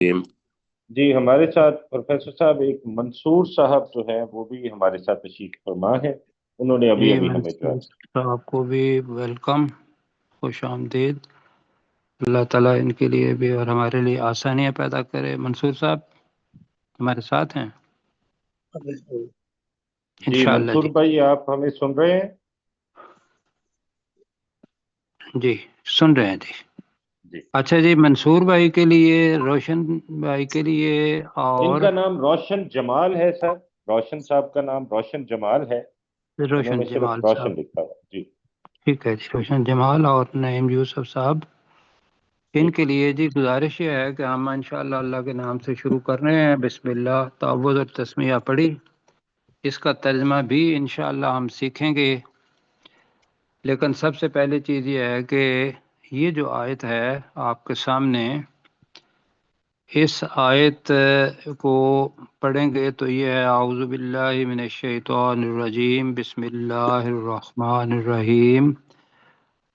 جی ہمارے ساتھ پروفیسر صاحب ایک منصور صاحب جو ہیں وہ بھی ہمارے ساتھ تشریف فرما ہے، انہوں نے ابھی جی ابھی ہمیں منصور جوائن صاحب کو بھی ویلکم، خوش آمدید۔ اللہ تعالیٰ ان کے لیے بھی اور ہمارے لیے آسانیاں پیدا کرے۔ منصور صاحب ہمارے ساتھ ہیں جی انشاءاللہ؟ منصور بھائی آپ ہمیں سن رہے ہیں؟ جی سن رہے ہیں جی۔ جی اچھا جی، منصور بھائی کے لیے، روشن بھائی کے لیے ان اور کا نام روشن جمال ہے سر، روشن صاحب کا نام روشن جمال ہے، انہوں روشن نے جمال صرف صاحب، روشن لکھا ہوا جی۔ ٹھیک ہے جی، روشن جمال اور نعیم یوسف صاحب، جی ان کے لیے جی گزارش یہ ہے کہ ہم انشاءاللہ اللہ کے نام سے شروع کر رہے ہیں۔ بسم اللہ، تعوذ اور تسمیہ پڑھی، اس کا ترجمہ بھی انشاءاللہ ہم سیکھیں گے، لیکن سب سے پہلی چیز یہ ہے کہ یہ جو آیت ہے آپ کے سامنے، اس آیت کو پڑھیں گے تو یہ ہے اعوذ باللہ من الشیطان الرجیم، بسم اللہ الرحمن الرحیم،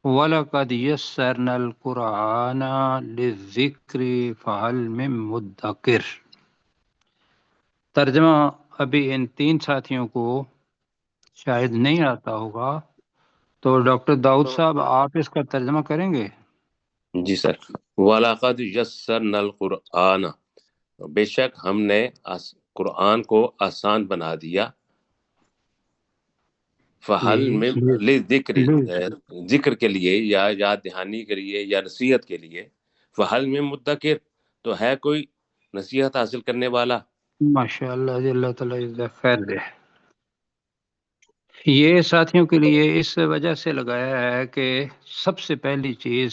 وَلَقَدْ يَسَّرْنَا الْقُرْآنَ لِلذِّكْرِ فَهَلْ مِن مُدَّكِرٍ۔ ترجمہ ابھی ان تین ساتھیوں کو شاید نہیں آتا ہوگا، تو ڈاکٹر داؤد صاحب آپ اس کا ترجمہ کریں گے؟ جی سر۔ وَلَقَدْ يَسَّرْنَا الْقُرْآنَ، بے شک ہم نے قرآن کو آسان بنا دیا، فَحَلْ جی مِن لِذِكْرِ، ذکر کے لیے یا یاد دہانی کے لیے یا نصیحت کے لیے، فَحَلْ مِن مُدَّكِرٍ، تو ہے کوئی نصیحت حاصل کرنے والا؟ ماشاء اللہ جی، اللہ تعالیٰ جزاک خیر دے۔ یہ ساتھیوں کے لیے اس وجہ سے لگایا ہے کہ سب سے پہلی چیز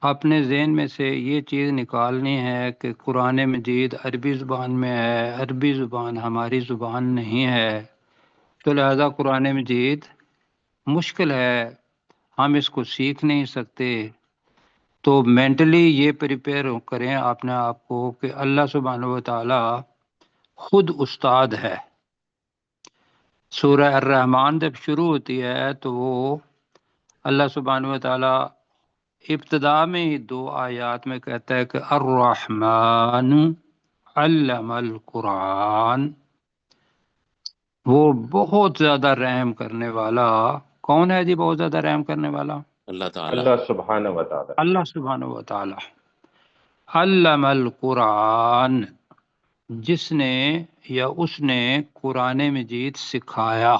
اپنے ذہن میں سے یہ چیز نکالنی ہے کہ قرآن مجید عربی زبان میں ہے، عربی زبان ہماری زبان نہیں ہے، تو لہذا قرآن مجید مشکل ہے، ہم اس کو سیکھ نہیں سکتے۔ تو مینٹلی یہ پریپیئر کریں اپنے آپ کو کہ اللہ سبحانہ و تعالی خود استاد ہے۔ سورہ الرحمن جب شروع ہوتی ہے تو وہ اللہ سبحانہ و تعالی ابتدا میں ہی 2 آیات میں کہتا ہے کہ الرحمن علم القرآن، وہ بہت زیادہ رحم کرنے والا۔ کون ہے جی بہت زیادہ رحم کرنے والا؟ اللہ تعالیٰ۔ اللہ سبحانہ و تعالی۔ اللہ سبحانہ و تعالی۔ علم القرآن، جس نے یا اس نے قرآن مجید سکھایا۔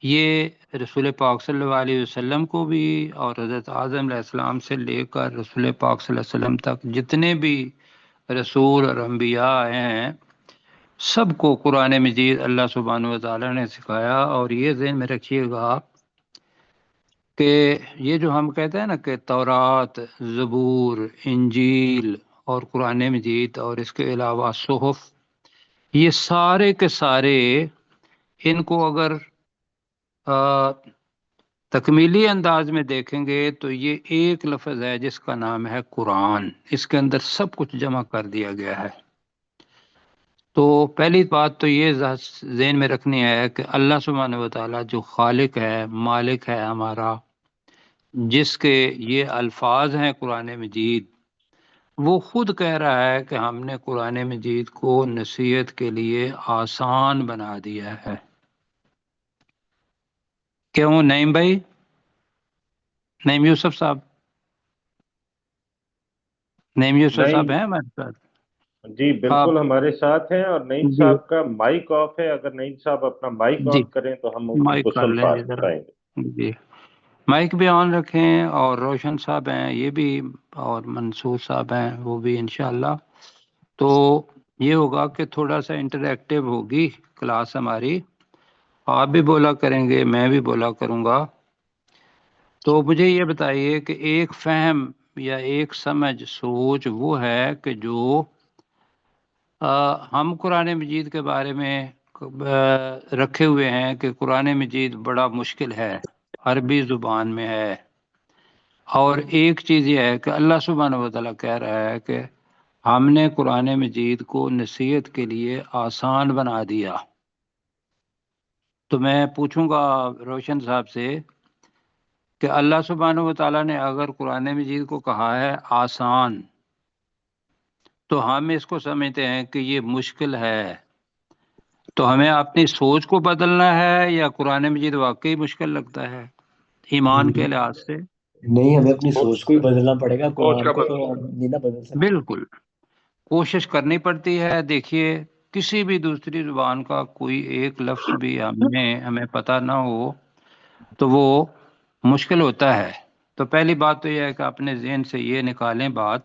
یہ رسول پاک صلی اللہ علیہ وسلم کو بھی اور حضرت اعظم علیہ السلام سے لے کر رسول پاک صلی اللہ علیہ وسلم تک جتنے بھی رسول اور انبیاء ہیں، سب کو قرآن مجید اللہ سبحانہ و تعالیٰ نے سکھایا۔ اور یہ ذہن میں رکھیے گا کہ یہ جو ہم کہتے ہیں نا کہ تورات، زبور، انجیل اور قرآن مجید اور اس کے علاوہ صحف، یہ سارے کے سارے، ان کو اگر تکمیلی انداز میں دیکھیں گے تو یہ ایک لفظ ہے جس کا نام ہے قرآن، اس کے اندر سب کچھ جمع کر دیا گیا ہے۔ تو پہلی بات تو یہ ذہن میں رکھنی ہے کہ اللہ سبحانہ و تعالیٰ جو خالق ہے، مالک ہے ہمارا، جس کے یہ الفاظ ہیں قرآن مجید، وہ خود کہہ رہا ہے کہ ہم نے قرآن مجید کو نصیحت کے لیے آسان بنا دیا ہے۔ کیوں نعیم بھائی، نعیم یوسف صاحب، نعیم یوسف نہیں صاحب ہیں ہمارے ساتھ؟ جی آپ بالکل ہمارے ساتھ ہیں، اور نعیم جی صاحب کا مائک آف ہے، اگر نعیم صاحب اپنا مائک جی آن کریں تو ہم ان مائک کو کر سن لیں جی ذرا، پائیں گے۔ جی مائک بھی آن رکھیں، اور روشن صاحب ہیں یہ بھی، اور منصور صاحب ہیں وہ بھی انشاءاللہ۔ تو یہ ہوگا کہ تھوڑا سا انٹریکٹیو ہوگی کلاس ہماری، آپ بھی بولا کریں گے، میں بھی بولا کروں گا۔ تو مجھے یہ بتائیے کہ ایک فہم یا ایک سمجھ سوچ وہ ہے کہ جو ہم قرآن مجید کے بارے میں رکھے ہوئے ہیں کہ قرآن مجید بڑا مشکل ہے، عربی زبان میں ہے، اور ایک چیز یہ ہے کہ اللہ سبحانہ و تعالیٰ کہہ رہا ہے کہ ہم نے قرآن مجید کو نصیحت کے لیے آسان بنا دیا۔ تو میں پوچھوں گا روشن صاحب سے کہ اللہ سبحانہ و تعالیٰ نے اگر قرآن مجید کو کہا ہے آسان، تو ہم اس کو سمجھتے ہیں کہ یہ مشکل ہے، تو ہمیں اپنی سوچ کو بدلنا ہے یا قرآن مجید واقعی مشکل لگتا ہے ایمان کے لحاظ سے؟ نہیں، ہمیں اپنی سوچ کو ہی بدلنا پڑے گا، سوچ قرآن کا کو تو ہم نہیں نہ بدل سکتے۔ بالکل، کوشش کرنی پڑتی ہے۔ دیکھیے، کسی بھی دوسری زبان کا کوئی ایک لفظ بھی ہمیں پتہ نہ ہو تو وہ مشکل ہوتا ہے۔ تو پہلی بات تو یہ ہے کہ اپنے ذہن سے یہ نکالیں بات،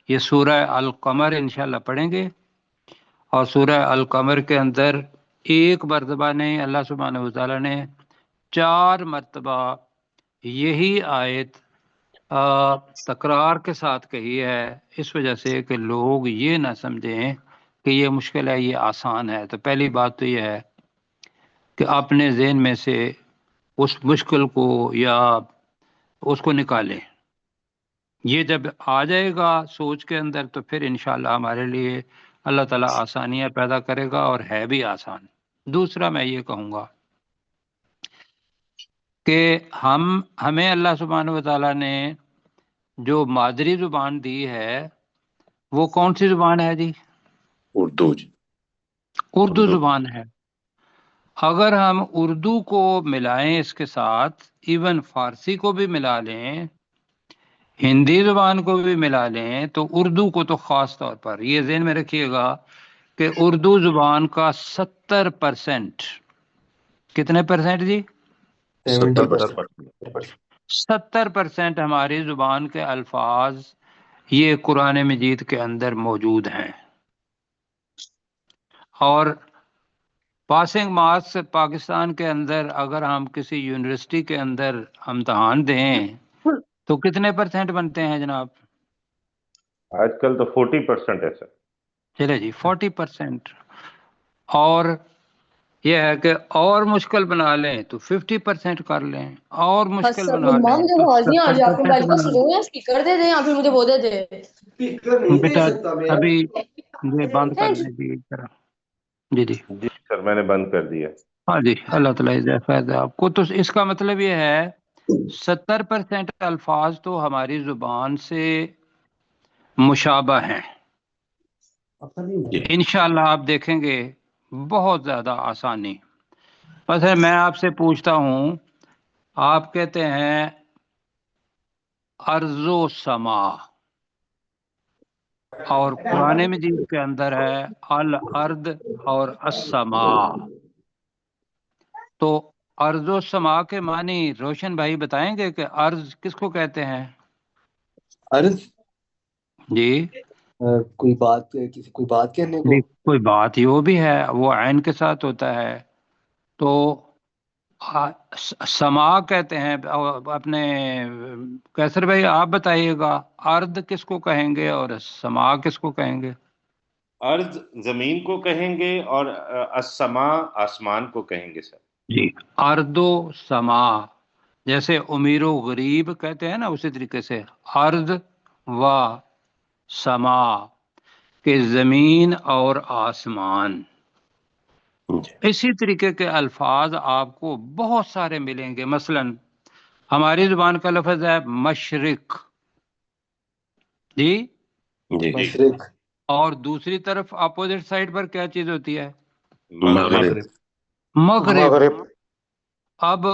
یہ سورہ القمر انشاءاللہ پڑھیں گے، اور سورہ القمر کے اندر ایک مرتبہ نہیں، اللہ سبحانہ وتعالیٰ نے 4 مرتبہ یہی آیت تکرار کے ساتھ کہی ہے، اس وجہ سے کہ لوگ یہ نہ سمجھیں کہ یہ مشکل ہے، یہ آسان ہے۔ تو پہلی بات تو یہ ہے کہ اپنے ذہن میں سے اس مشکل کو یا اس کو نکالیں۔ یہ جب آ جائے گا سوچ کے اندر تو پھر انشاءاللہ ہمارے لیے اللہ تعالیٰ آسانیاں پیدا کرے گا، اور ہے بھی آسان۔ دوسرا میں یہ کہوں گا کہ ہمیں اللہ سبحانہ وتعالیٰ نے جو مادری زبان دی ہے وہ کون سی زبان ہے جی؟ اردو جی، اردو زبان ہے۔ اگر ہم اردو کو ملائیں اس کے ساتھ، ایون فارسی کو بھی ملا لیں، ہندی زبان کو بھی ملا لیں، تو اردو کو تو خاص طور پر یہ ذہن میں رکھیے گا کہ اردو زبان کا 70%، کتنے پرسنٹ جی؟ 70%۔ 70% ہماری زبان کے الفاظ یہ قرآن مجید کے اندر موجود ہیں۔ اور پاسنگ مارکس پاکستان کے اندر اگر ہم کسی یونیورسٹی کے اندر امتحان دیں تو کتنے پرسنٹ بنتے ہیں جناب؟ آج کل تو 40% ہے سر۔ چلے جی 40%۔ اور یہ ہے کہ اور مشکل بنا لیں تو 50% کر لیں، اور مشکل بنا لیں مام جو تو آواز نہیں آ رہی آپ کو، موبائل 70% کا بنا سلو ہے، اسپیکر دے دیں یا پھر مجھے وہ دے دیں۔ اسپیکر لیں۔ نہیں دے بیٹا سکتا میں ابھی یہ بند کر دیں جی ایک طرح۔ جی جی جی سر، میں نے بند کر دیا۔ ہاں جی، اللہ تعالیٰ جزائے خیر آپ کو۔ تو اس کا مطلب یہ ہے 70% الفاظ تو ہماری زبان سے مشابہ ہیں۔ انشاءاللہ آپ دیکھیں گے بہت زیادہ آسانی۔ بس ہے، میں آپ سے پوچھتا ہوں، آپ کہتے ہیں ارض و سما، اور قرآن مجید کے اندر ہے الارض اور السماء، تو ارض و سما کے معنی روشن بھائی بتائیں گے کہ ارض کس کو کہتے ہیں؟ عرض جی کوئی بات، کسی کوئی بات کہنے کو۔ بھی کوئی بات یہ بھی ہے، وہ عین کے ساتھ ہوتا ہے۔ تو سما کہتے ہیں اپنے کیسر بھائی آپ بتائیے گا، ارض کس کو کہیں گے اور سما کس کو کہیں گے؟ ارض زمین کو کہیں گے اور السماء آسمان کو کہیں گے سر۔ جی، ارض و سما، جیسے امیر و غریب کہتے ہیں نا، اسی طریقے سے ارض و سما کہ زمین اور آسمان۔ اسی طریقے کے الفاظ آپ کو بہت سارے ملیں گے۔ مثلا ہماری زبان کا لفظ ہے مشرق، جی، جی مشرق، اور دوسری طرف اپوزٹ سائڈ پر کیا چیز ہوتی ہے؟ مغرب۔ مغرب۔ اب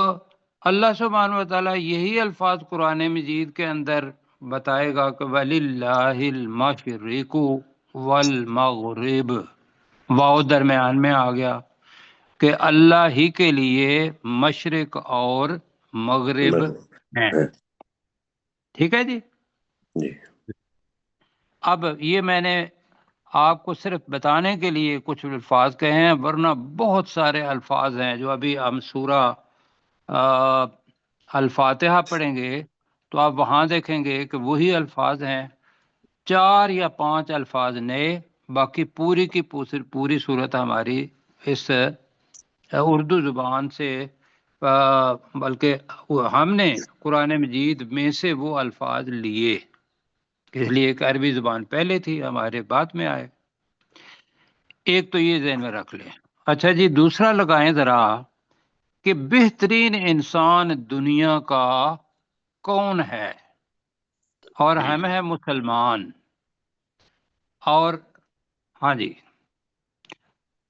اللہ سبحانہ وتعالیٰ یہی الفاظ قرآن مجید کے اندر بتائے گا کہ وَلِلَّهِ الْمَشْرِقُ وَالْمَغْرِبُ، واو درمیان میں آ گیا کہ اللہ ہی کے لیے مشرق اور مغرب ہیں۔ ٹھیک ہے جی۔ جی اب یہ میں نے آپ کو صرف بتانے کے لیے کچھ الفاظ کہے ہیں، ورنہ بہت سارے الفاظ ہیں جو ابھی ہم سورہ الفاتحہ پڑھیں گے تو آپ وہاں دیکھیں گے کہ وہی الفاظ ہیں، 4 یا 5 الفاظ نئے، باقی پوری کی پوری صورت ہماری اس اردو زبان سے بلکہ ہم نے قرآن مجید میں سے وہ الفاظ لیے، اس لیے ایک عربی زبان پہلے تھی، ہمارے بعد میں آئے۔ ایک تو یہ ذہن میں رکھ لیں۔ اچھا جی، دوسرا لگائیں ذرا کہ بہترین انسان دنیا کا کون ہے، اور ہم ہیں مسلمان، اور ہاں جی،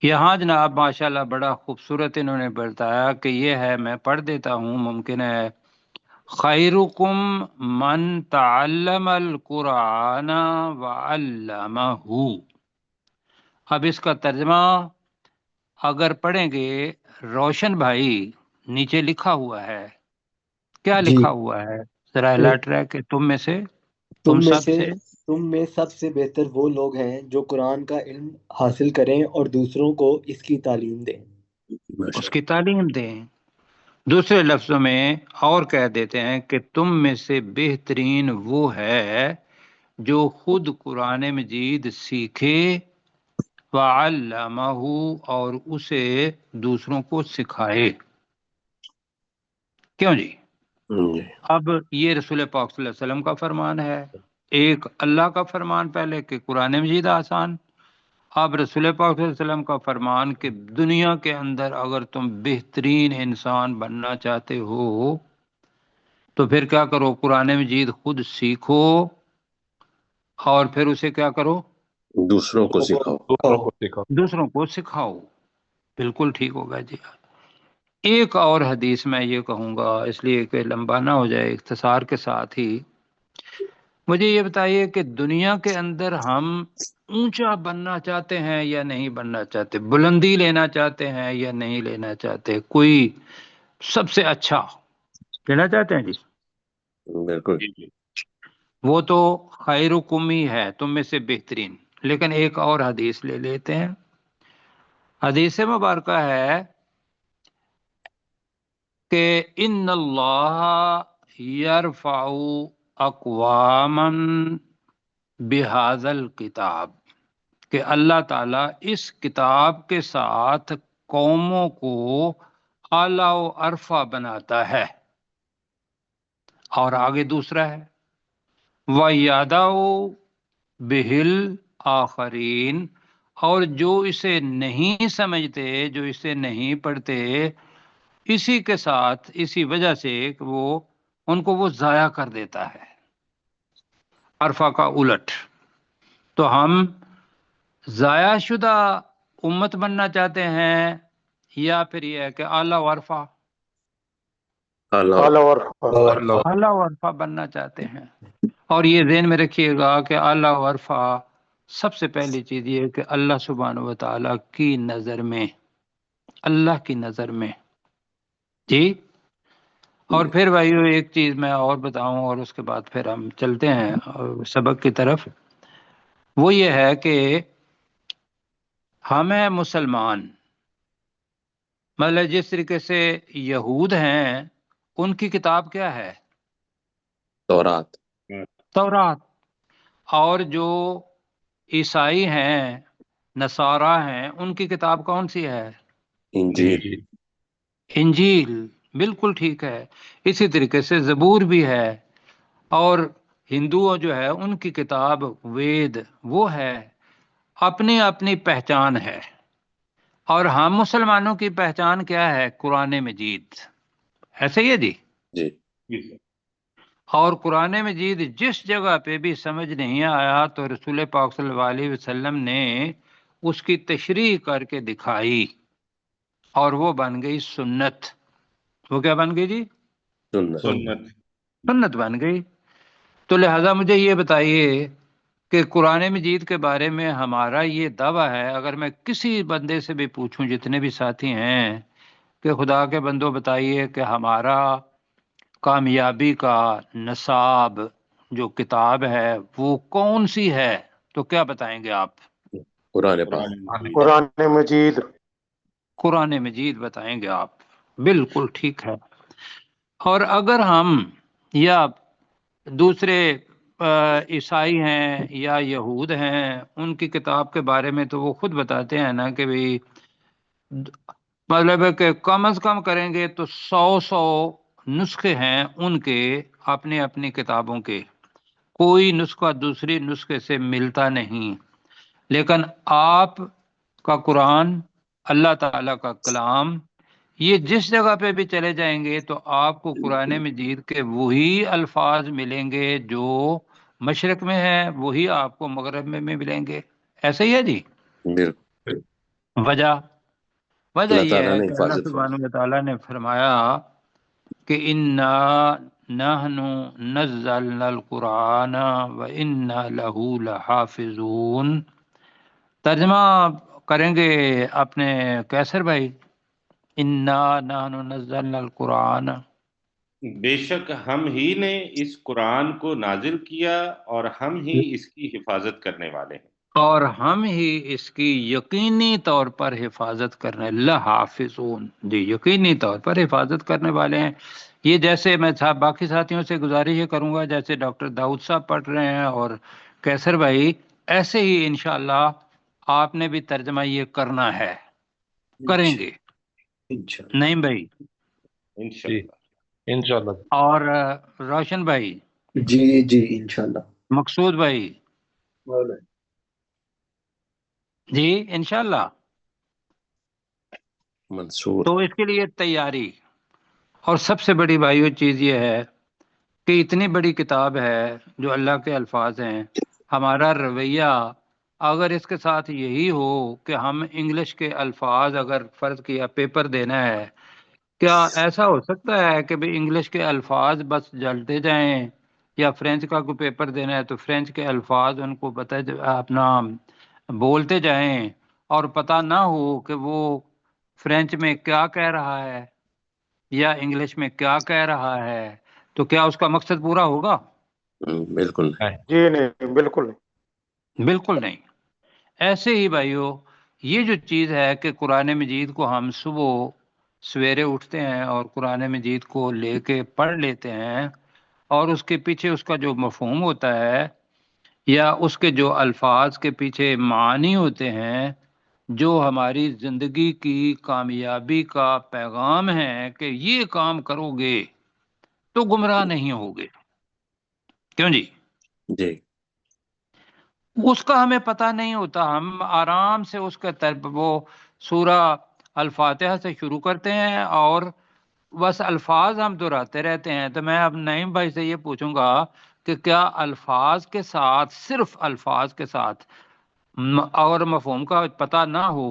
یہاں جناب ماشاءاللہ بڑا خوبصورت انہوں نے بتایا کہ یہ ہے، میں پڑھ دیتا ہوں، ممکن ہے، خیرکم من تعلم القرآن وعلمہ۔ اب اس کا ترجمہ اگر پڑھیں گے، روشن بھائی نیچے لکھا ہوا ہے، کیا جی، لکھا ہوا ہے ذرا الرٹ رہے کہ تم میں سے، تم سب سے تم میں سب سے بہتر وہ لوگ ہیں جو قرآن کا علم حاصل کریں اور دوسروں کو اس کی تعلیم دیں۔ اس کی تعلیم دیں۔ دوسرے لفظوں میں اور کہہ دیتے ہیں کہ تم میں سے بہترین وہ ہے جو خود قرآن مجید سیکھے، وعلمہ، اور اسے دوسروں کو سکھائے۔ کیوں جی؟ اب یہ رسول پاک صلی اللہ علیہ وسلم کا فرمان ہے، ایک اللہ کا فرمان پہلے کہ قرآن مجید آسان، اب رسول پاک صلی اللہ علیہ وسلم کا فرمان کہ دنیا کے اندر اگر تم بہترین انسان بننا چاہتے ہو تو پھر کیا کرو، قرآن مجید خود سیکھو اور پھر اسے کیا کرو، دوسروں کو سکھاؤ۔ دوسروں کو سکھاؤ۔ بالکل ٹھیک ہوگا جی۔ ایک اور حدیث میں یہ کہوں گا، اس لیے کہ لمبا نہ ہو جائے، اختصار کے ساتھ ہی مجھے یہ بتائیے کہ دنیا کے اندر ہم اونچا بننا چاہتے ہیں یا نہیں بننا چاہتے، بلندی لینا چاہتے ہیں یا نہیں لینا چاہتے، کوئی سب سے اچھا لینا چاہتے ہیں جی؟ بالکل۔ وہ تو خیرکم ہی ہے، تم میں سے بہترین۔ لیکن ایک اور حدیث لے لیتے ہیں، حدیث مبارکہ ہے کہ ان اللہ یرفع اقواما بہذا الکتاب، کہ اللہ تعالیٰ اس کتاب کے ساتھ قوموں کو اعلیٰ و عرفہ بناتا ہے۔ اور آگے دوسرا ہے وَيَدَعُ بِهِ الْآخَرِينَ، اور جو اسے نہیں سمجھتے، جو اسے نہیں پڑھتے، اسی کے ساتھ، اسی وجہ سے کہ وہ ان کو وہ ضائع کر دیتا ہے، عرفہ کا الٹ۔ تو ہم ضائع شدہ امت بننا چاہتے ہیں یا پھر یہ ہے کہ اعلیٰ و عرفہ، اعلیٰ و عرفہ بننا چاہتے ہیں؟ اور یہ ذہن میں رکھیے گا کہ اعلیٰ و عرفہ سب سے پہلی چیز یہ ہے کہ اللہ سبحانہ و تعالیٰ کی نظر میں، اللہ کی نظر میں جی۔ اور پھر بھائیو ایک چیز میں اور بتاؤں اور اس کے بعد پھر ہم چلتے ہیں سبق کی طرف، وہ یہ ہے کہ ہم ہیں مسلمان، مطلب جس طریقے سے یہود ہیں ان کی کتاب کیا ہے؟ تورات۔ تورات۔ اور جو عیسائی ہیں، نصارہ ہیں، ان کی کتاب کون سی ہے؟ انجیل۔ انجیل، بالکل ٹھیک ہے۔ اسی طریقے سے زبور بھی ہے، اور ہندو جو ہے ان کی کتاب وید وہ ہے، اپنی اپنی پہچان ہے۔ اور ہم مسلمانوں کی پہچان کیا ہے؟ قرآن مجید، ایسے ہی ہے جی؟ جی۔ اور قرآن مجید جس جگہ پہ بھی سمجھ نہیں آیا تو رسول پاک صلی اللہ علیہ وسلم نے اس کی تشریح کر کے دکھائی، اور وہ بن گئی سنت۔ وہ کیا بن گئی جی؟ سنت بن گئی۔ تو لہذا مجھے یہ بتائیے کہ قرآن مجید کے بارے میں ہمارا یہ دعویٰ ہے، اگر میں کسی بندے سے بھی پوچھوں، جتنے بھی ساتھی ہیں، کہ خدا کے بندوں بتائیے کہ ہمارا کامیابی کا نصاب جو کتاب ہے وہ کون سی ہے، تو کیا بتائیں گے آپ؟ قرآن پاک۔ قرآن مجید۔ قرآن مجید بتائیں گے آپ، بالکل ٹھیک ہے۔ اور اگر ہم یا دوسرے عیسائی ہیں یا یہود ہیں، ان کی کتاب کے بارے میں تو وہ خود بتاتے ہیں نا کہ بھی مطلب ہے کہ کم از کم کریں گے تو 100 نسخے ہیں ان کے، اپنی اپنی کتابوں کے، کوئی نسخہ دوسری نسخے سے ملتا نہیں۔ لیکن آپ کا قرآن، اللہ تعالیٰ کا کلام، یہ جس جگہ پہ بھی چلے جائیں گے تو آپ کو قرآن مجید کے وہی الفاظ ملیں گے جو مشرق میں ہیں وہی آپ کو مغرب میں ملیں گے. ایسے ہی ہے جی. بالکل وجہ اللہ یہ تعالیٰ ہے نے کہ اللہ حفاظت سبحانہ و تعالیٰ نے فرمایا کہ انا نحن نزلنا القرآن وإنا له لحافظون. ترجمہ کریں گے اپنے کیسر بھائی. انا نحن نزلنا القرآن، بے شک ہم ہی نے اس قرآن کو نازل کیا اور ہم ہی اس کی حفاظت کرنے والے ہیں. اور ہم ہی اس کی یقینی طور پر حفاظت کرنے لحافظون، جی یقینی طور پر حفاظت کرنے والے ہیں. یہ جیسے میں باقی ساتھیوں سے گزارش یہ کروں گا جیسے ڈاکٹر داؤد صاحب پڑھ رہے ہیں اور کیسر بھائی، ایسے ہی انشاءاللہ آپ نے بھی ترجمہ یہ کرنا ہے، کریں گے انشاءاللہ. نہیں بھائی؟ انشاءاللہ. انشاءاللہ. اور روشن بھائی، جی جی انشاءاللہ. مقصود بھائی، جی انشاءاللہ. منصور. تو اس کے لیے تیاری. اور سب سے بڑی بھائیو چیز یہ ہے کہ اتنی بڑی کتاب ہے جو اللہ کے الفاظ ہیں، ہمارا رویہ اگر اس کے ساتھ یہی ہو کہ ہم انگلش کے الفاظ اگر فرض کیا پیپر دینا ہے، کیا ایسا ہو سکتا ہے کہ بھی انگلش کے الفاظ بس جلتے جائیں، یا فرینچ کا کوئی پیپر دینا ہے تو فرینچ کے الفاظ ان کو اپنا بولتے جائیں اور پتہ نہ ہو کہ وہ فرینچ میں کیا کہہ رہا ہے یا انگلش میں کیا کہہ رہا ہے؟ تو کیا اس کا مقصد پورا ہوگا؟ بالکل جی نہیں، بالکل نہیں. بالکل نہیں. ایسے ہی بھائیو یہ جو چیز ہے کہ قرآن مجید کو ہم صبح سویرے اٹھتے ہیں اور قرآن مجید کو لے کے پڑھ لیتے ہیں، اور اس کے پیچھے اس کا جو مفہوم ہوتا ہے یا اس کے جو الفاظ کے پیچھے معنی ہوتے ہیں، جو ہماری زندگی کی کامیابی کا پیغام ہے کہ یہ کام کرو گے تو گمراہ نہیں ہوگے. کیوں جی؟ جی. اس کا ہمیں پتہ نہیں ہوتا. ہم آرام سے اس کا وہ سورہ الفاتحہ سے شروع کرتے ہیں اور بس الفاظ ہم دہراتے رہتے ہیں. تو میں اب نعیم بھائی سے یہ پوچھوں گا کہ کیا الفاظ کے ساتھ، صرف الفاظ کے ساتھ اور مفہوم کا پتہ نہ ہو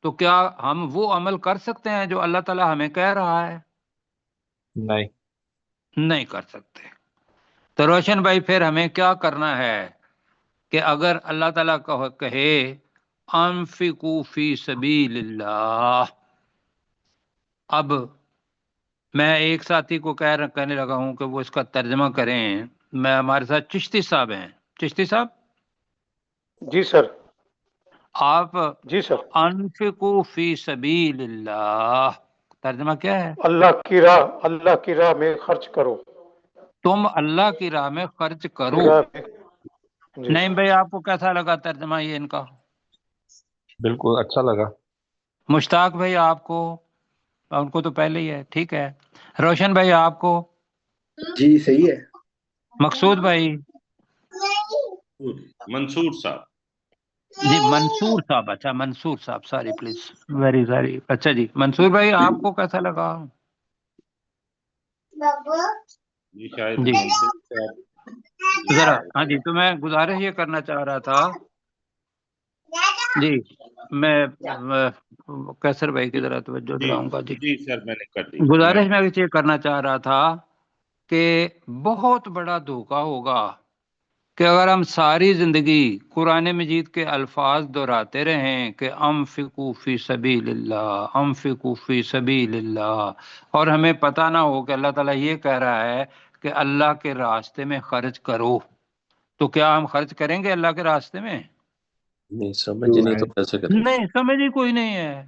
تو کیا ہم وہ عمل کر سکتے ہیں جو اللہ تعالیٰ ہمیں کہہ رہا ہے؟ نہیں. نہیں کر سکتے. تو روشن بھائی پھر ہمیں کیا کرنا ہے کہ اگر اللہ تعالیٰ کہے انفقوا فی سبیل اللہ، اب میں ایک ساتھی کو کہنے لگا ہوں کہ وہ اس کا ترجمہ کریں. میں ہمارے ساتھ چشتی صاحب ہیں. چشتی صاحب جی سر. آپ جی سر. انفقوا فی سبیل اللہ ترجمہ کیا ہے؟ اللہ کی راہ میں خرچ کرو. تم اللہ کی راہ میں خرچ کرو. کی راہ میں. جی نہیں بھائی آپ کو کیسا لگا ترجمہ یہ ان کا؟ بالکل اچھا لگا. مشتاق بھائی آپ کو؟ ان کو تو پہلے ہی ہے، ٹھیک ہے. روشن بھائی آپ کو؟ جی صحیح ہے. مقصود بھائی؟ منصور صاحب. جی منصور صاحب. اچھا منصور صاحب، سوری پلیز، ویری سوری. اچھا جی منصور بھائی آپ کو کیسا لگا؟ جی شاید جی منصور صاحب. ذرا ہاں جی. تو میں گزارش یہ کرنا چاہ رہا تھا جی، میں کیسر بھائی کی ذرا توجہ جی دلاؤں گا. جی جی سر میں نے کر دی. گزارش میں یہ کرنا چاہ رہا تھا کہ بہت بڑا دھوکہ ہوگا کہ اگر ہم ساری زندگی قرآن مجید کے الفاظ دہراتے رہیں کہ انفقوا فی سبیل اللہ، انفقوا فی سبیل اللہ، اور ہمیں پتہ نہ ہو کہ اللہ تعالیٰ یہ کہہ رہا ہے کہ اللہ کے راستے میں خرچ کرو، تو کیا ہم خرچ کریں گے اللہ کے راستے میں؟ نہیں سمجھ نہیں تو کیسے کریں؟ نہیں سمجھ ہی کوئی نہیں ہے.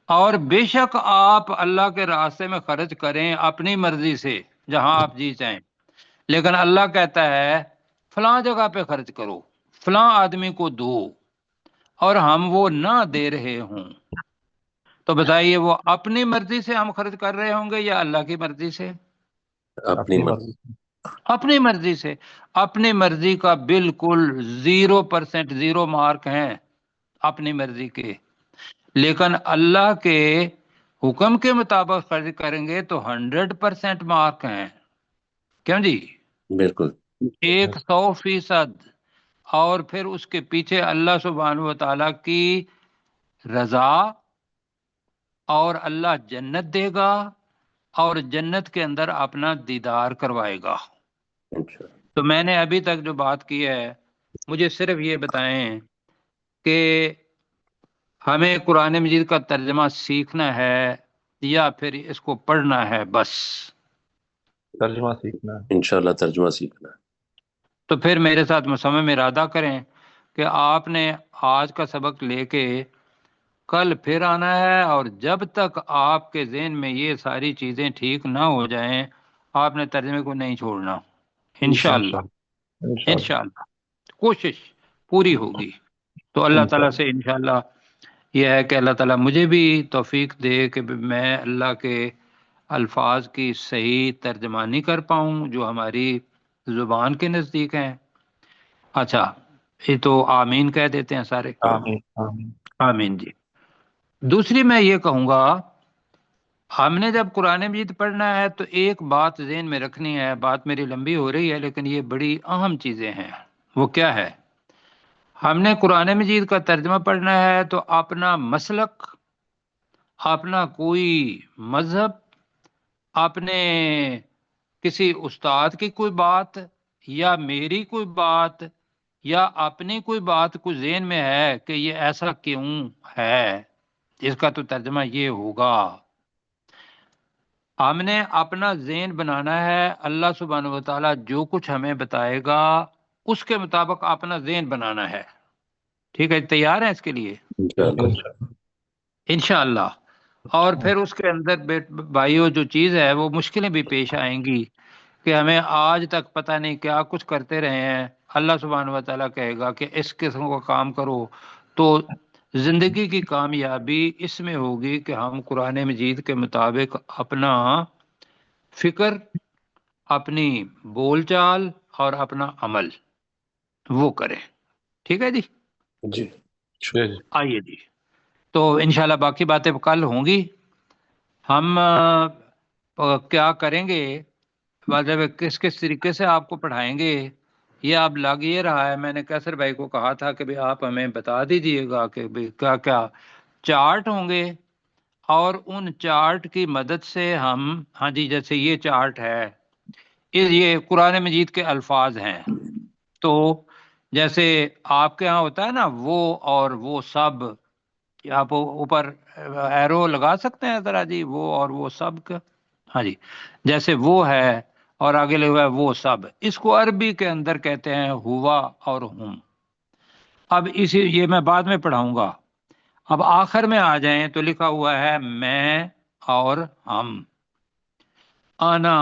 اور بے شک آپ اللہ کے راستے میں خرچ کریں اپنی مرضی سے جہاں آپ جی چاہیں، لیکن اللہ کہتا ہے فلاں جگہ پہ خرچ کرو، فلاں آدمی کو دو، اور ہم وہ نہ دے رہے ہوں، تو بتائیے وہ اپنی مرضی سے ہم خرچ کر رہے ہوں گے یا اللہ کی مرضی سے؟ اپنی مرضی. اپنی مرضی سے. اپنی مرضی کا بالکل 0% 0 مارک ہیں اپنی مرضی کے. لیکن اللہ کے حکم کے مطابق خرچ کریں گے تو 100% مارک ہیں. کیوں جی؟ بالکل. 100%. اور پھر اس کے پیچھے اللہ سبحانہ و تعالیٰ کی رضا، اور اللہ جنت دے گا، اور جنت کے اندر اپنا دیدار کروائے گا. تو میں نے ابھی تک جو بات کی ہے، مجھے صرف یہ بتائیں کہ ہمیں قرآن مجید کا ترجمہ سیکھنا ہے یا پھر اس کو پڑھنا ہے بس؟ ترجمہ سیکھنا ہے انشاءاللہ، ترجمہ سیکھنا ہے. تو پھر میرے ساتھ مصمم ارادہ کریں کہ آپ نے آج کا سبق لے کے کل پھر آنا ہے، اور جب تک آپ کے ذہن میں یہ ساری چیزیں ٹھیک نہ ہو جائیں آپ نے ترجمے کو نہیں چھوڑنا. انشاءاللہ انشاءاللہ کوشش پوری ہوگی. تو اللہ تعالیٰ سے انشاءاللہ یہ ہے کہ اللہ تعالیٰ مجھے بھی توفیق دے کہ میں اللہ کے الفاظ کی صحیح ترجمانی کر پاؤں جو ہماری زبان کے نزدیک ہیں. اچھا، یہ تو آمین کہہ دیتے ہیں سارے. آمین آمین. آمین جی. دوسری میں یہ کہوں گا، ہم نے جب قرآن مجید پڑھنا ہے تو ایک بات ذہن میں رکھنی ہے. بات میری لمبی ہو رہی ہے لیکن یہ بڑی اہم چیزیں ہیں. وہ کیا ہے؟ ہم نے قرآن مجید کا ترجمہ پڑھنا ہے تو اپنا مسلک، اپنا کوئی مذہب، اپنے کسی استاد کی کوئی بات، یا میری کوئی بات، یا اپنی کوئی بات کو ذہن میں ہے کہ یہ ایسا کیوں ہے، اس کا تو ترجمہ یہ ہوگا. ہم نے اپنا ذہن بنانا ہے. اللہ سبحانہ و تعالیٰ جو کچھ ہمیں بتائے گا اس کے مطابق اپنا ذہن بنانا ہے. ٹھیک ہے، تیار ہیں اس کے لیے؟ انشاءاللہ. اور پھر اس کے اندر بھائیو جو چیز ہے وہ مشکلیں بھی پیش آئیں گی کہ ہمیں آج تک پتہ نہیں کیا کچھ کرتے رہے ہیں. اللہ سبحانہ و تعالیٰ کہے گا کہ اس قسم کا کام کرو، تو زندگی کی کامیابی اس میں ہوگی کہ ہم قرآن مجید کے مطابق اپنا فکر، اپنی بول چال اور اپنا عمل وہ کریں. ٹھیک ہے جی؟ جی آئیے جی. تو انشاءاللہ باقی باتیں کل ہوں گی. ہم کیا کریں گے، مطلب کس طریقے سے آپ کو پڑھائیں گے، یہ اب لگ یہ رہا ہے. میں نے کیسر بھائی کو کہا تھا کہ آپ ہمیں بتا دیجئے گا کہ کیا کیا چارٹ ہوں گے، اور ان چارٹ کی مدد سے ہم، ہاں جی جیسے یہ چارٹ ہے، یہ قرآن مجید کے الفاظ ہیں. تو جیسے آپ کے ہاں ہوتا ہے نا وہ اور وہ سب، آپ اوپر ایرو لگا سکتے ہیں ذرا جی، وہ اور وہ سب کا. ہاں جی، جیسے وہ ہے اور آگے لکھا ہے وہ سب، اس کو عربی کے اندر کہتے ہیں ہوا اور ہم. اب یہ میں بعد میں پڑھاؤں گا. اب آخر میں آ جائیں تو لکھا ہوا ہے میں اور ہم، انا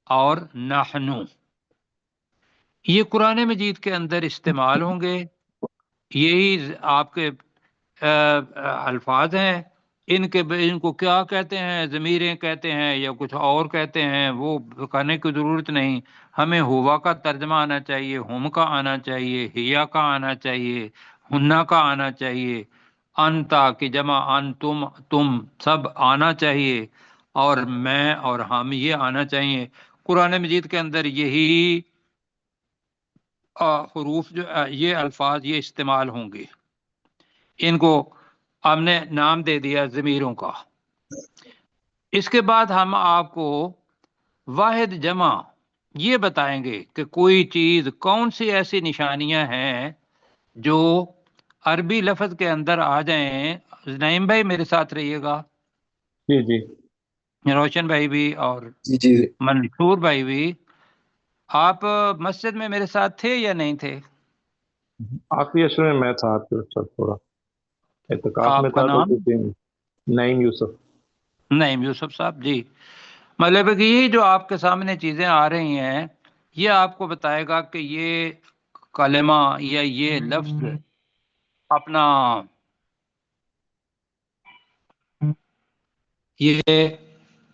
اور نحنو. یہ قرآن مجید کے اندر استعمال ہوں گے. یہی آپ کے الفاظ ہیں. ان کو کیا کہتے ہیں، ضمیریں کہتے ہیں یا کچھ اور کہتے ہیں، وہ کہنے کی ضرورت نہیں. ہمیں ہوا کا ترجمہ آنا چاہیے، ہم کا آنا چاہیے، ہیا کا آنا چاہیے، ہننا کا آنا چاہیے، انتا کی جمع انتم، تم سب آنا چاہیے، اور میں اور ہم یہ آنا چاہیے. قرآن مجید کے اندر یہی حروف، جو یہ الفاظ یہ استعمال ہوں گے. ان کو ہم نے نام دے دیا ضمیروں کا. اس کے بعد ہم آپ کو واحد جمع یہ بتائیں گے کہ کوئی چیز، کون سی ایسی نشانیاں ہیں جو عربی لفظ کے اندر آ جائیں. نعیم بھائی میرے ساتھ رہیے گا، جی جی روشن بھائی بھی اور جی منصور بھائی بھی. آپ مسجد میں میرے ساتھ تھے یا نہیں تھے؟ آخری عشر میں میں تھا آپ کے ساتھ، تھوڑا اعتکاف میں آپ کا تھا تو نام؟ نعیم یوسف. نعیم یوسف صاحب جی. مطلب کہ یہ جو آپ کے سامنے چیزیں آ رہی ہیں یہ آپ کو بتائے گا کہ یہ کلمہ یا یہ لفظ اپنا یہ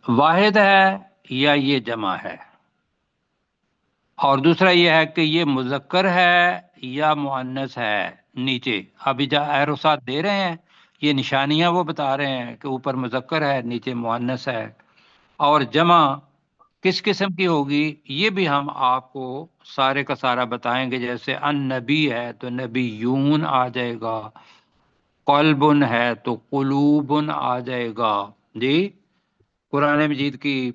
واحد ہے یا یہ جمع ہے، اور دوسرا یہ ہے کہ یہ مذکر ہے یا مؤنث ہے. نیچے ابھی ایرو ساتھ دے رہے ہیں، یہ نشانیاں وہ بتا رہے ہیں کہ اوپر مذکر ہے نیچے مؤنث ہے، اور جمع کس قسم کی ہوگی یہ بھی ہم آپ کو سارے کا سارا بتائیں گے. جیسے ان نبی ہے تو نبیون آ جائے گا، قلبن ہے تو قلوبن آ جائے گا. جی قرآن مجید کی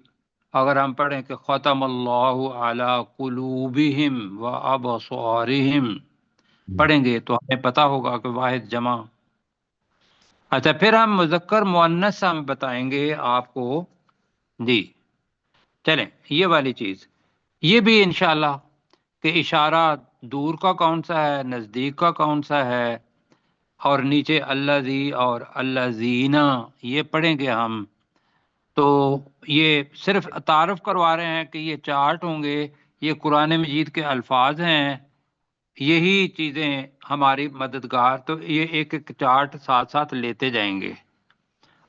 اگر ہم پڑھیں کہ ختم اللہ علی قلوبہم و ابصارہم پڑھیں گے تو ہمیں پتہ ہوگا کہ واحد جمع. اچھا پھر ہم مذکر مؤنث ہم بتائیں گے آپ کو. جی چلیں یہ والی چیز یہ بھی انشاءاللہ کہ اشارہ دور کا کون سا ہے، نزدیک کا کون سا ہے، اور نیچے الذی اور الذین یہ پڑھیں گے ہم. تو یہ صرف تعارف کروا رہے ہیں کہ یہ چارٹ ہوں گے، یہ قرآن مجید کے الفاظ ہیں، یہی چیزیں ہماری مددگار. تو یہ ایک ایک چارٹ ساتھ ساتھ لیتے جائیں گے.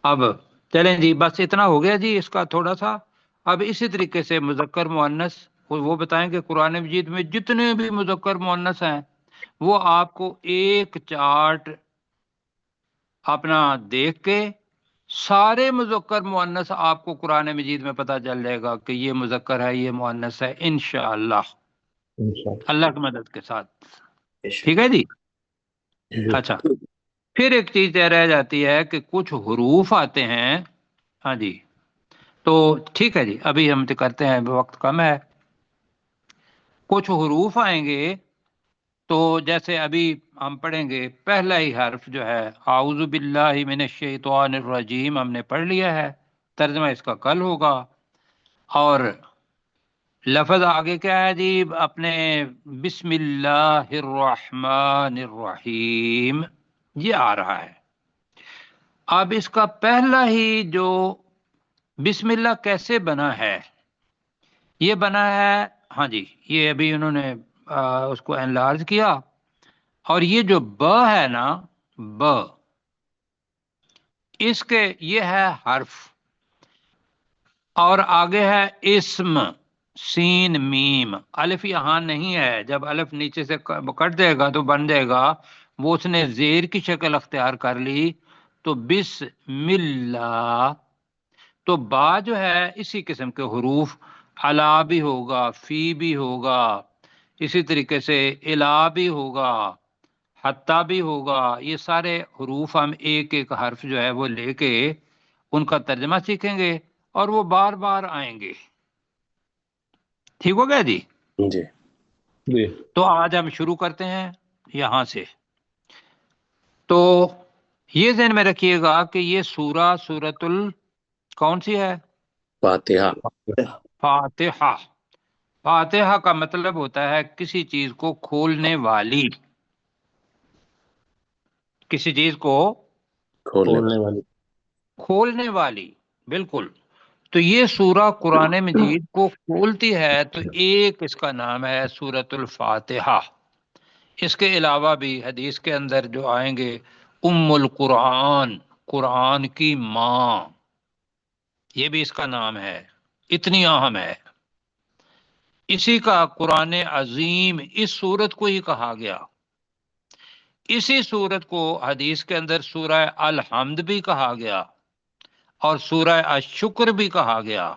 اب چلیں جی بس اتنا ہو گیا جی اس کا تھوڑا سا. اب اسی طریقے سے مذکر مؤنث وہ بتائیں کہ قرآن مجید میں جتنے بھی مذکر مؤنث ہیں وہ آپ کو ایک چارٹ اپنا دیکھ کے سارے مذکر مؤنث آپ کو قرآن مجید میں پتہ چل جائے گا کہ یہ مذکر ہے یہ مؤنث ہے انشاءاللہ، انشاءاللہ. اللہ کی مدد کے ساتھ. ٹھیک ہے جی. جی. اچھا پھر ایک چیز یہ رہ جاتی ہے کہ کچھ حروف آتے ہیں. ہاں جی تو ٹھیک ہے جی ابھی ہم کرتے ہیں وقت کم ہے. کچھ حروف آئیں گے تو جیسے ابھی ہم پڑھیں گے پہلا ہی حرف جو ہے اعوذ باللہ من الشیطان الرجیم ہم نے پڑھ لیا ہے، ترجمہ اس کا کل ہوگا. اور لفظ آگے کیا ہے جی اپنے بسم اللہ الرحمن الرحیم یہ آ رہا ہے. اب اس کا پہلا ہی جو بسم اللہ کیسے بنا ہے، یہ بنا ہے ہاں جی یہ ابھی انہوں نے اس کو انلارج کیا. اور یہ جو ب ہے نا ب اس کے یہ ہے حرف اور آگے ہے اسم سین میم. الف یہاں نہیں ہے، جب الف نیچے سے کٹ دے گا تو بن جائے گا، وہ اس نے زیر کی شکل اختیار کر لی تو بسم اللہ. تو با جو ہے اسی قسم کے حروف علا بھی ہوگا، فی بھی ہوگا، اسی طریقے سے الا بھی ہوگا، حتی بھی ہوگا. یہ سارے حروف ہم ایک ایک حرف جو ہے وہ لے کے ان کا ترجمہ سیکھیں گے اور وہ بار بار آئیں گے. ٹھیک ہو گیا جی. جی. جی. تو آج ہم شروع کرتے ہیں یہاں سے. تو یہ ذہن میں رکھیے گا کہ یہ سورت کون سی ہے؟ فاتحہ. فاتحہ. فاتحہ کا مطلب ہوتا ہے کسی چیز کو کھولنے والی، کسی چیز کو کھولنے والی. کھولنے والی بالکل. تو یہ سورہ قرآن مجید کو کھولتی ہے تو ایک اس کا نام ہے سورۃ الفاتحہ. اس کے علاوہ بھی حدیث کے اندر جو آئیں گے ام القرآن، قرآن کی ماں، یہ بھی اس کا نام ہے، اتنی اہم ہے. اسی کا قرآن عظیم اس سورت کو ہی کہا گیا. اسی سورت کو حدیث کے اندر سورہ الحمد بھی کہا گیا اور سورہ الشکر بھی کہا گیا.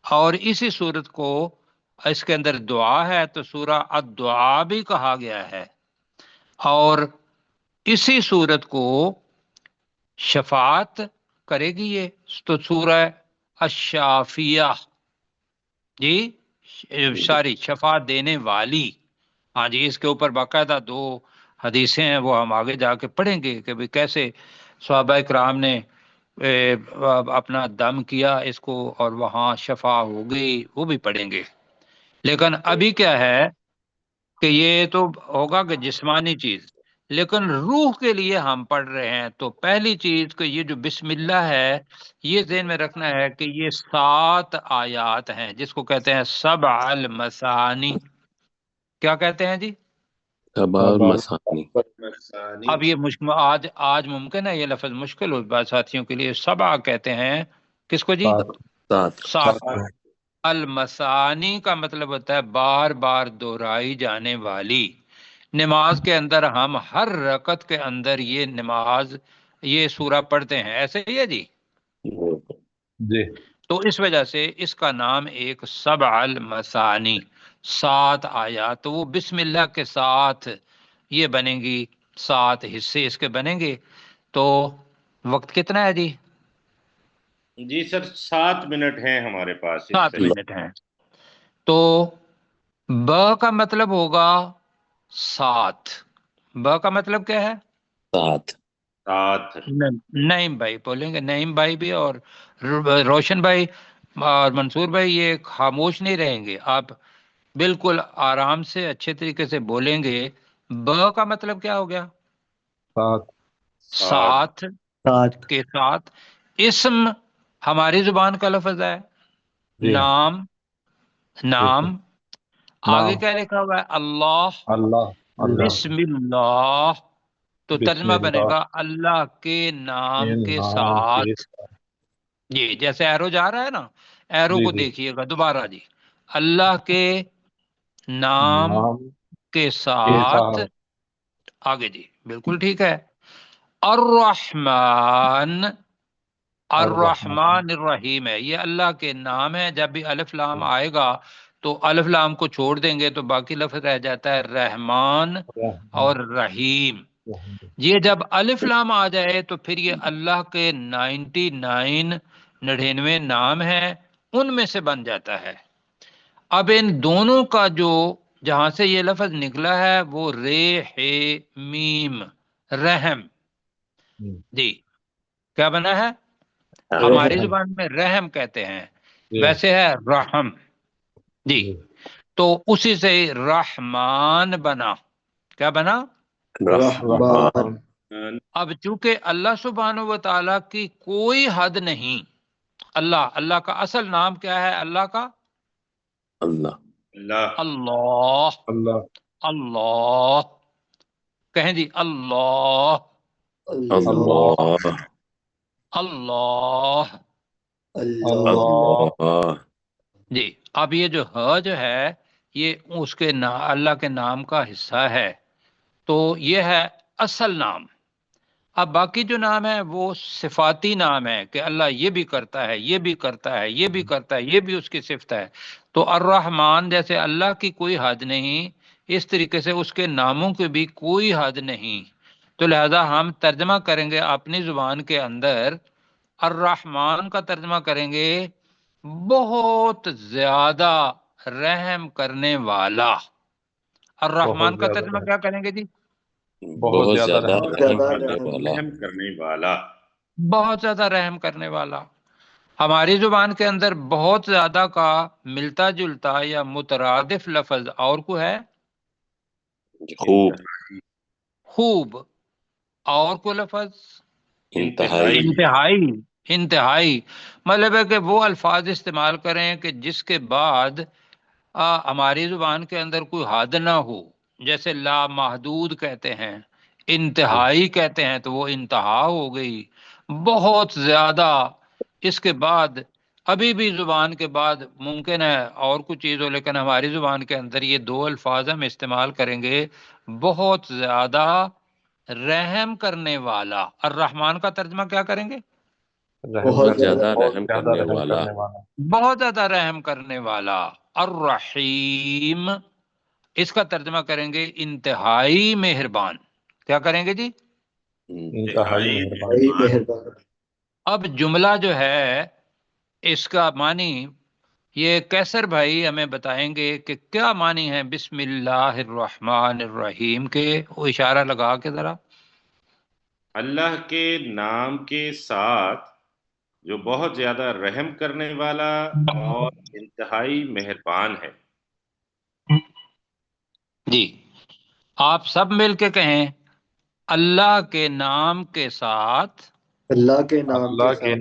اور اسی سورت کو اس کے اندر دعا ہے تو سورہ الدعا بھی کہا گیا ہے. اور اسی سورت کو شفاعت کرے گی یہ تو سورہ الشافیہ، جی ساری شفاعت دینے والی. ہاں جی اس کے اوپر باقاعدہ 2 حدیثیں ہیں وہ ہم آگے جا کے پڑھیں گے کہ بھی کیسے صحابہ کرام نے اپنا دم کیا اس کو اور وہاں شفا ہو گئی، وہ بھی پڑھیں گے. لیکن ابھی کیا ہے کہ یہ تو ہوگا کہ جسمانی چیز، لیکن روح کے لیے ہم پڑھ رہے ہیں. تو پہلی چیز کہ یہ جو بسم اللہ ہے یہ ذہن میں رکھنا ہے کہ یہ 7 آیات ہیں جس کو کہتے ہیں سبع المثانی. کیا کہتے ہیں جی؟ سبع المثانی. اب یہ آج ممکن ہے یہ لفظ مشکل ہو بات ساتھیوں کے لیے. سبع کہتے ہیں کس کو جی؟ 7. المثانی کا مطلب ہوتا ہے بار بار دہرائی جانے والی. نماز کے اندر ہم ہر رکعت کے اندر یہ سورہ پڑھتے ہیں، ایسے ہی ہے جی. جی. تو اس وجہ سے اس کا نام ایک سبع المثانی، 7 آیات، تو وہ بسم اللہ کے ساتھ یہ بنیں گی، 7 حصے اس کے بنیں گے۔ تو وقت کتنا ہے جی؟ جی سر 7 منٹ ہیں ہمارے پاس اس 7 سے۔ منٹ ہیں۔ تو ب کا مطلب ہوگا 7۔ ب کا مطلب کیا ہے؟ 7 نعیم بھائی بولیں گے، نعیم بھائی بھی اور روشن بھائی اور منصور بھائی یہ خاموش نہیں رہیں گے، آپ بالکل آرام سے اچھے طریقے سے بولیں گے۔ ب کا مطلب کیا ہو گیا؟ 7 ساتھ 7 کے ساتھ اسم ہماری زبان کا لفظ ہے، جی ہاں نام، بالکل نام آگے نام کیا لکھا ہوا ہے؟ اللہ، اللہ اللہ بسم اللہ، تو بسم ترجمہ بنے اللہ گا اللہ کے کے نام کے نام کے ساتھ۔ جی جیسے ایرو جا رہا ہے نا، ایرو جی کو جی دیکھیے گا دوبارہ جی، اللہ کے نام نام کے کے ساتھ، ساتھ آگے جی بالکل ٹھیک ہے۔ الرحمن، الرحمن الرحمن الرحیم ہے، یہ اللہ کے نام ہے۔ جب بھی الف لام آئے گا تو الف لام کو چھوڑ دیں گے تو باقی لفظ رہ جاتا ہے رحمان رحمان اور رحیم۔ رحیم۔ یہ جب الف لام آ جائے تو پھر یہ اللہ کے 99 نام ہیں، ان میں سے بن جاتا ہے۔ اب ان دونوں کا جو جہاں سے یہ لفظ نکلا ہے وہ رے ہے میم، رحم، ہم، جی کیا بنا ہے؟ ہماری رحم زبان میں رحم کہتے ہیں، جی ویسے ہے رحم، جی۔ جی تو اسی سے رحمان بنا، کیا بنا؟ رحمان رحمان اب چونکہ اللہ سبحانہ و تعالیٰ کی کوئی حد نہیں، اللہ کا اصل نام کیا ہے؟ اللہ کا اللہ اللہ اللہ، اللہ اللہ کہیں جی، اللہ، اللہ اللہ اللہ، اللہ اللہ اللہ جی۔ اب یہ جو جو ہے یہ اس کے اللہ کے نام کا حصہ ہے، تو یہ ہے اصل نام۔ اب باقی جو نام ہے وہ صفاتی نام ہے کہ اللہ یہ بھی کرتا ہے، یہ بھی کرتا ہے، یہ بھی کرتا ہے، یہ بھی اس کی صفت ہے۔ تو الرحمن جیسے اللہ کی کوئی حد نہیں، اس طریقے سے اس کے ناموں کی بھی کوئی حد نہیں، تو لہذا ہم ترجمہ کریں گے اپنی زبان کے اندر، الرحمن کا ترجمہ کریں گے بہت زیادہ رحم کرنے والا۔ بہت الرحمن کا زیادہ ترجمہ کیا کریں گے جی؟ بہت بہت زیادہ زیادہ رحم بہت رحم زیادہ کرنے رحم والا۔ رحم کرنے والا۔ بہت زیادہ رحم کرنے والا۔ ہماری زبان کے اندر بہت زیادہ کا ملتا جلتا یا مترادف لفظ اور کو ہے خوب، خوب، اور کو لفظ انتہائی، انتہائی، انتہائی مطلب ہے کہ وہ الفاظ استعمال کریں کہ جس کے بعد ہماری زبان کے اندر کوئی حد نہ ہو، جیسے لا محدود کہتے ہیں، انتہائی کہتے ہیں تو وہ انتہا ہو گئی، بہت زیادہ۔ اس کے بعد ابھی بھی زبان کے بعد ممکن ہے اور کچھ چیز ہو، لیکن ہماری زبان کے اندر یہ دو الفاظ ہم استعمال کریں گے، بہت زیادہ رحم کرنے والا۔ الرحمن کا ترجمہ کیا کریں گے؟ رحم بہت بہت کرنے زیادہ زیادہ بہت رحم زیادہ کرنے رحم والا۔ کرنے والا۔ بہت زیادہ رحم کرنے والا۔ الرحیم، اس کا ترجمہ کریں گے انتہائی مہربان۔ کیا کریں گے جی؟ انتہائی مہربان۔ بڑی مہربان۔ اب جملہ جو ہے اس کا معنی یہ کیسر بھائی ہمیں بتائیں گے کہ کیا معنی ہے بسم اللہ الرحمن الرحیم کے، وہ اشارہ لگا کے ذرا۔ اللہ کے نام کے ساتھ جو بہت زیادہ رحم کرنے والا اور انتہائی مہربان ہے۔ جی آپ سب مل کے کہیں، اللہ کے نام کے ساتھ اللہ کے نام اللہ کے کے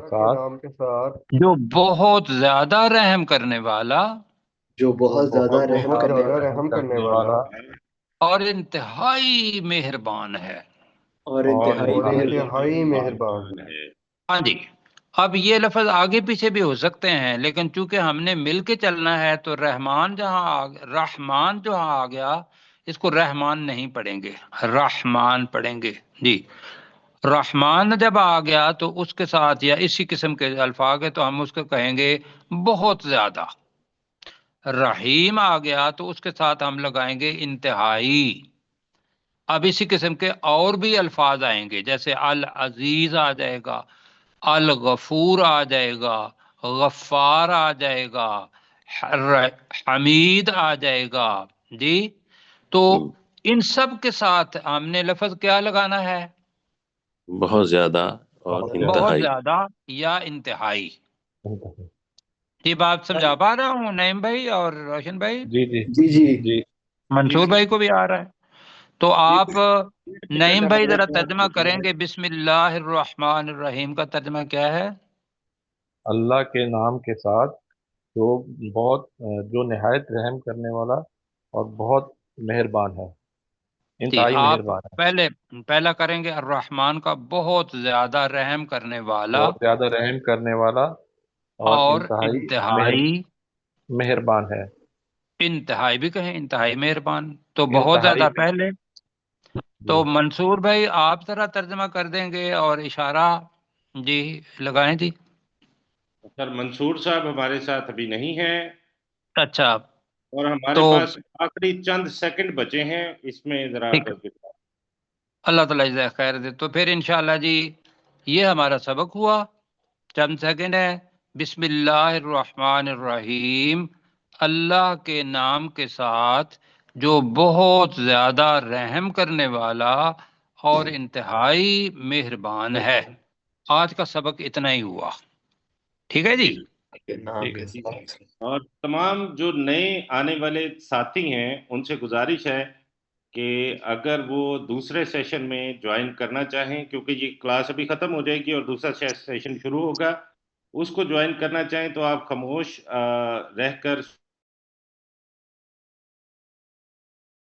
ساتھ نام کے ساتھ جو بہت زیادہ رحم کرنے والا جو جو بہت زیادہ بہت رحم زیادہ کرنے والا رحم کرنے والا اور انتہائی مہربان ہے۔ اور اور انتہائی مہربان۔ انتہائی مہربان۔ ہے۔ ہاں جی، اب یہ لفظ آگے پیچھے بھی ہو سکتے ہیں، لیکن چونکہ ہم نے مل کے چلنا ہے تو رحمان رحمان جہاں آ گیا اس کو رحمان نہیں پڑھیں گے، رحمان پڑھیں گے۔ جی رحمان جب آ گیا تو اس کے ساتھ یا اسی قسم کے الفاظ ہے تو ہم اس کو کہیں گے بہت زیادہ. رحیم آ گیا تو اس کے ساتھ ہم لگائیں گے انتہائی. اب اسی قسم کے اور بھی الفاظ آئیں گے، جیسے العزیز آ جائے گا، الغفور آ جائے گا، غفار آ جائے گا، حمید آ جائے گا. جی تو ان سب کے ساتھ ہم نے لفظ کیا لگانا ہے؟ بہت زیادہ اور بہت زیادہ. بہت انتہائی. زیادہ یا انتہائی. انتہائی. یہ بات سمجھا پا رہا ہوں نعیم بھائی اور روشن بھائی؟ جی جی جی جی جی. منصور جی بھائی کو بھی آ رہا ہے؟ تو آپ نعیم بھائی ذرا ترجمہ کریں جی گے بسم اللہ الرحمن الرحیم کا ترجمہ کیا ہے؟ اللہ کے نام کے ساتھ جو بہت جو نہایت رحم کرنے والا اور بہت مہربان ہے، جی انتہائی آپ مہربان ہے. پہلا کریں گے الرحمن کا بہت زیادہ رحم کرنے والا بہت زیادہ رحم کرنے والا اور اور انتہائی انتہائی مہربان ہے. انتہائی بھی کہیں انتہائی مہربان، تو بہت انتہائی زیادہ پہلے. جی. تو منصور بھائی آپ ذرا ترجمہ کر دیں گے اور اشارہ جی لگائیں جی. سر منصور صاحب ہمارے ساتھ ابھی نہیں ہیں، اچھا اور ہمارے تو پاس آخری چند سیکنڈ بچے ہیں، اس میں ذرا ٹھیک ہے، اللہ تعالیٰ جزائے خیر دے. تو پھر انشاءاللہ جی یہ ہمارا سبق ہوا. چند سیکنڈ ہے. بسم اللہ الرحمن الرحیم، اللہ کے نام کے ساتھ جو بہت زیادہ رحم کرنے والا اور انتہائی مہربان ہے. آج کا سبق اتنا ہی ہوا. ٹھیک ہے جی. ٹھیک ہے. اور تمام جو نئے آنے والے ساتھی ہیں ان سے گزارش ہے کہ اگر وہ دوسرے سیشن میں جوائن کرنا چاہیں، کیونکہ یہ کلاس ابھی ختم ہو جائے گی اور دوسرا سیشن شروع ہوگا، اس کو جوائن کرنا چاہیں تو آپ خاموش رہ کر